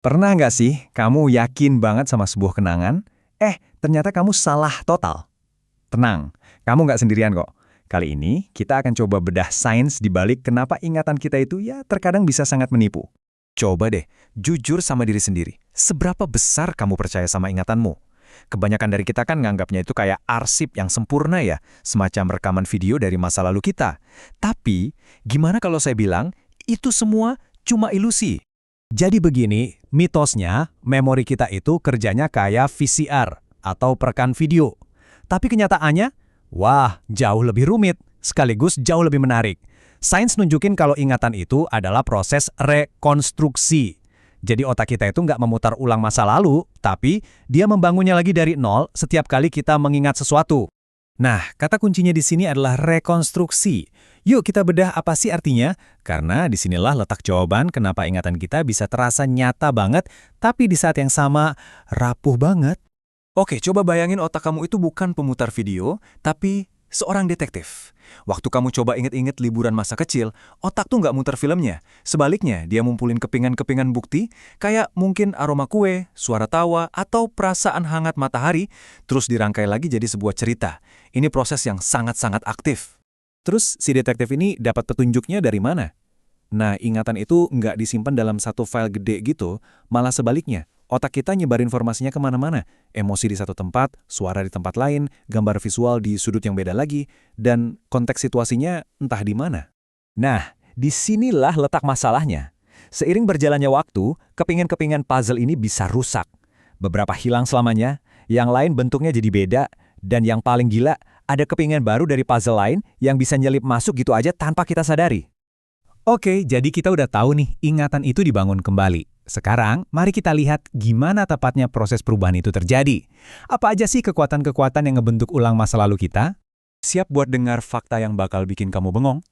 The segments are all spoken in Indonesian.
Pernah nggak sih kamu yakin banget sama sebuah kenangan, ternyata kamu salah total? Tenang, kamu nggak sendirian kok. Kali ini kita akan coba bedah sains di balik kenapa ingatan kita itu ya terkadang bisa sangat menipu. Coba deh, jujur sama diri sendiri. Seberapa besar kamu percaya sama ingatanmu? Kebanyakan dari kita kan nganggapnya itu kayak arsip yang sempurna ya, semacam rekaman video dari masa lalu kita. Tapi, gimana kalau saya bilang, itu semua cuma ilusi? Jadi begini, mitosnya, memori kita itu kerjanya kayak VCR atau perekam video. Tapi kenyataannya, wah, jauh lebih rumit, sekaligus jauh lebih menarik. Sains nunjukin kalau ingatan itu adalah proses rekonstruksi. Jadi otak kita itu nggak memutar ulang masa lalu, tapi dia membangunnya lagi dari nol setiap kali kita mengingat sesuatu. Nah, kata kuncinya di sini adalah rekonstruksi. Yuk kita bedah apa sih artinya? Karena disinilah letak jawaban kenapa ingatan kita bisa terasa nyata banget, tapi di saat yang sama rapuh banget. Oke, coba bayangin otak kamu itu bukan pemutar video, tapi seorang detektif. Waktu kamu coba inget-inget liburan masa kecil, otak tuh nggak muter filmnya. Sebaliknya, dia ngumpulin kepingan-kepingan bukti, kayak mungkin aroma kue, suara tawa, atau perasaan hangat matahari, terus dirangkai lagi jadi sebuah cerita. Ini proses yang sangat-sangat aktif. Terus si detektif ini dapat petunjuknya dari mana? Nah, ingatan itu nggak disimpan dalam satu file gede gitu, malah sebaliknya. Otak kita nyebar informasinya kemana-mana. Emosi di satu tempat, suara di tempat lain, gambar visual di sudut yang beda lagi, dan konteks situasinya entah di mana. Nah, disinilah letak masalahnya. Seiring berjalannya waktu, kepingan-kepingan puzzle ini bisa rusak. Beberapa hilang selamanya, yang lain bentuknya jadi beda, dan yang paling gila, ada kepingan baru dari puzzle lain yang bisa nyelip masuk gitu aja tanpa kita sadari. Oke, jadi kita udah tahu nih, ingatan itu dibangun kembali. Sekarang, mari kita lihat gimana tepatnya proses perubahan itu terjadi. Apa aja sih kekuatan-kekuatan yang ngebentuk ulang masa lalu kita? Siap buat dengar fakta yang bakal bikin kamu bengong?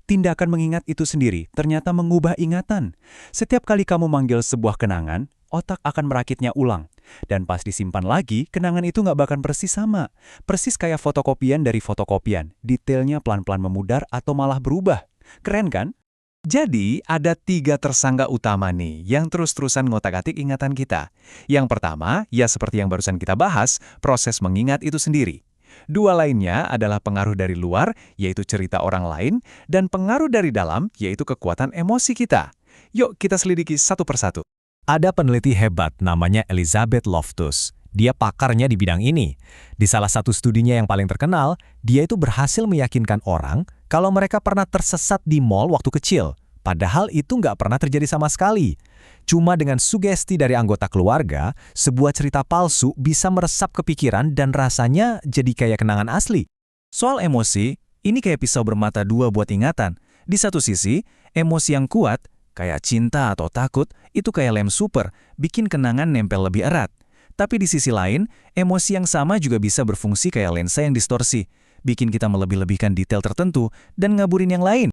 Tindakan mengingat itu sendiri ternyata mengubah ingatan. Setiap kali kamu manggil sebuah kenangan, otak akan merakitnya ulang. Dan pas disimpan lagi, kenangan itu nggak bakal persis sama. Persis kayak fotokopian dari fotokopian. Detailnya pelan-pelan memudar atau malah berubah. Keren kan? Jadi, ada 3 tersangka utama nih yang terus-terusan ngotak-atik ingatan kita. Yang pertama, ya seperti yang barusan kita bahas, proses mengingat itu sendiri. 2 lainnya adalah pengaruh dari luar, yaitu cerita orang lain, dan pengaruh dari dalam, yaitu kekuatan emosi kita. Yuk kita selidiki satu persatu. Ada peneliti hebat namanya Elizabeth Loftus. Dia pakarnya di bidang ini. Di salah satu studinya yang paling terkenal, dia itu berhasil meyakinkan orang kalau mereka pernah tersesat di mall waktu kecil. Padahal itu nggak pernah terjadi sama sekali. Cuma dengan sugesti dari anggota keluarga, sebuah cerita palsu bisa meresap ke pikiran dan rasanya jadi kayak kenangan asli. Soal emosi, ini kayak pisau bermata dua buat ingatan. Di satu sisi, emosi yang kuat, kayak cinta atau takut, itu kayak lem super, bikin kenangan nempel lebih erat. Tapi di sisi lain, emosi yang sama juga bisa berfungsi kayak lensa yang distorsi, bikin kita melebih-lebihkan detail tertentu dan ngaburin yang lain.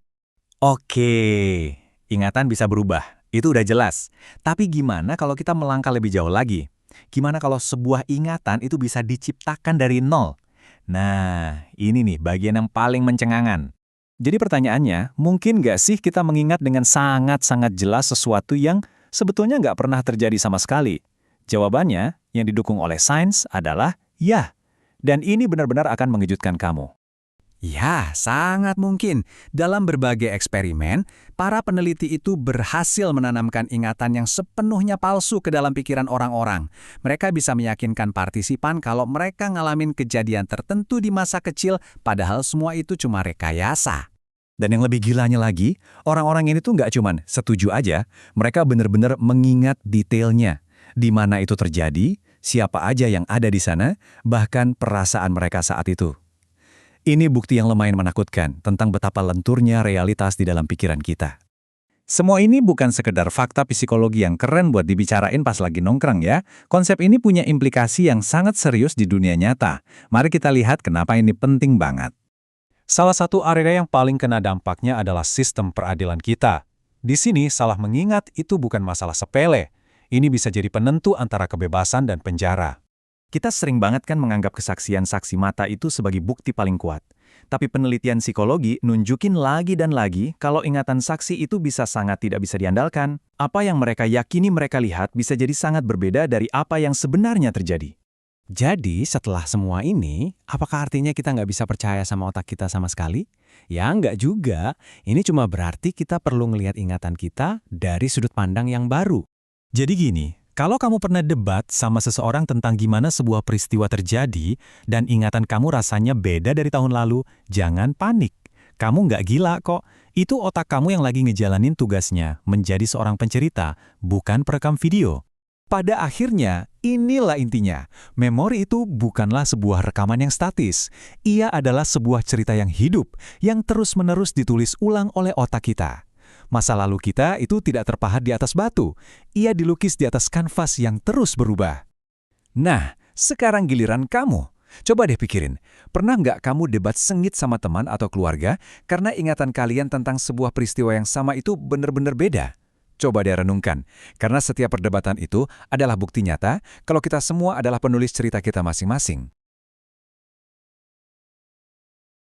Oke, ingatan bisa berubah, itu udah jelas. Tapi gimana kalau kita melangkah lebih jauh lagi? Gimana kalau sebuah ingatan itu bisa diciptakan dari nol? Nah, ini nih bagian yang paling mencengangan. Jadi pertanyaannya, mungkin nggak sih kita mengingat dengan sangat-sangat jelas sesuatu yang sebetulnya nggak pernah terjadi sama sekali? Jawabannya yang didukung oleh sains adalah ya. Dan ini benar-benar akan mengejutkan kamu. Ya, sangat mungkin. Dalam berbagai eksperimen, para peneliti itu berhasil menanamkan ingatan yang sepenuhnya palsu ke dalam pikiran orang-orang. Mereka bisa meyakinkan partisipan kalau mereka ngalamin kejadian tertentu di masa kecil, padahal semua itu cuma rekayasa. Dan yang lebih gilanya lagi, orang-orang ini tuh nggak cuman setuju aja, mereka benar-benar mengingat detailnya. Di mana itu terjadi, siapa aja yang ada di sana, bahkan perasaan mereka saat itu. Ini bukti yang lumayan menakutkan tentang betapa lenturnya realitas di dalam pikiran kita. Semua ini bukan sekedar fakta psikologi yang keren buat dibicarain pas lagi nongkrong ya. Konsep ini punya implikasi yang sangat serius di dunia nyata. Mari kita lihat kenapa ini penting banget. Salah satu area yang paling kena dampaknya adalah sistem peradilan kita. Di sini, salah mengingat itu bukan masalah sepele. Ini bisa jadi penentu antara kebebasan dan penjara. Kita sering banget kan menganggap kesaksian saksi mata itu sebagai bukti paling kuat. Tapi penelitian psikologi nunjukin lagi dan lagi kalau ingatan saksi itu bisa sangat tidak bisa diandalkan. Apa yang mereka yakini mereka lihat bisa jadi sangat berbeda dari apa yang sebenarnya terjadi. Jadi, setelah semua ini, apakah artinya kita nggak bisa percaya sama otak kita sama sekali? Ya, nggak juga. Ini cuma berarti kita perlu ngelihat ingatan kita dari sudut pandang yang baru. Jadi gini, kalau kamu pernah debat sama seseorang tentang gimana sebuah peristiwa terjadi dan ingatan kamu rasanya beda dari tahun lalu, jangan panik. Kamu nggak gila kok. Itu otak kamu yang lagi ngejalanin tugasnya, menjadi seorang pencerita, bukan perekam video. Pada akhirnya, inilah intinya. Memori itu bukanlah sebuah rekaman yang statis. Ia adalah sebuah cerita yang hidup, yang terus-menerus ditulis ulang oleh otak kita. Masa lalu kita itu tidak terpahat di atas batu. Ia dilukis di atas kanvas yang terus berubah. Nah, sekarang giliran kamu. Coba deh pikirin, pernah nggak kamu debat sengit sama teman atau keluarga karena ingatan kalian tentang sebuah peristiwa yang sama itu benar-benar beda? Coba deh renungkan, karena setiap perdebatan itu adalah bukti nyata kalau kita semua adalah penulis cerita kita masing-masing.